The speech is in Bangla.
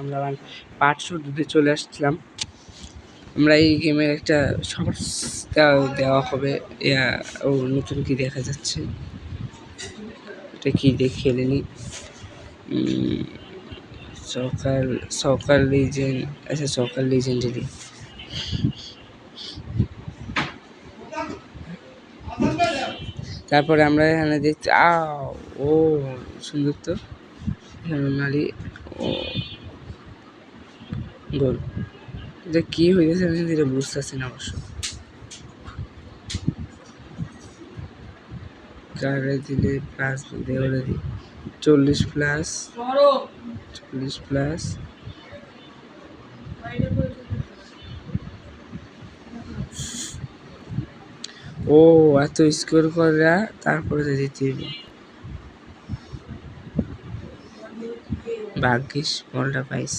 আমরা পার্ট শুরুতে চলে আসছিলাম। আমরা এই গেমের একটা শর্টস দেওয়া হবে। ও নতুন কি দেখা যাচ্ছে, এটা কি দেখে এলেনি। সকাল লিজেন্ড, আচ্ছা সকাল লিজেন্ডারি। তারপরে আমরা এখানে দেখছি ও সুন্দর তো মারি ও গোল। এটা কি হয়ে গেছে আমি এটা বুঝতেছি না অবশ্য। কারে দিলে প্লাস দেওয়ালে দিই 40+, ও এত স্কোর করে তারপরে দিতে হবে। ভাগ্যিস বলটা পাইস।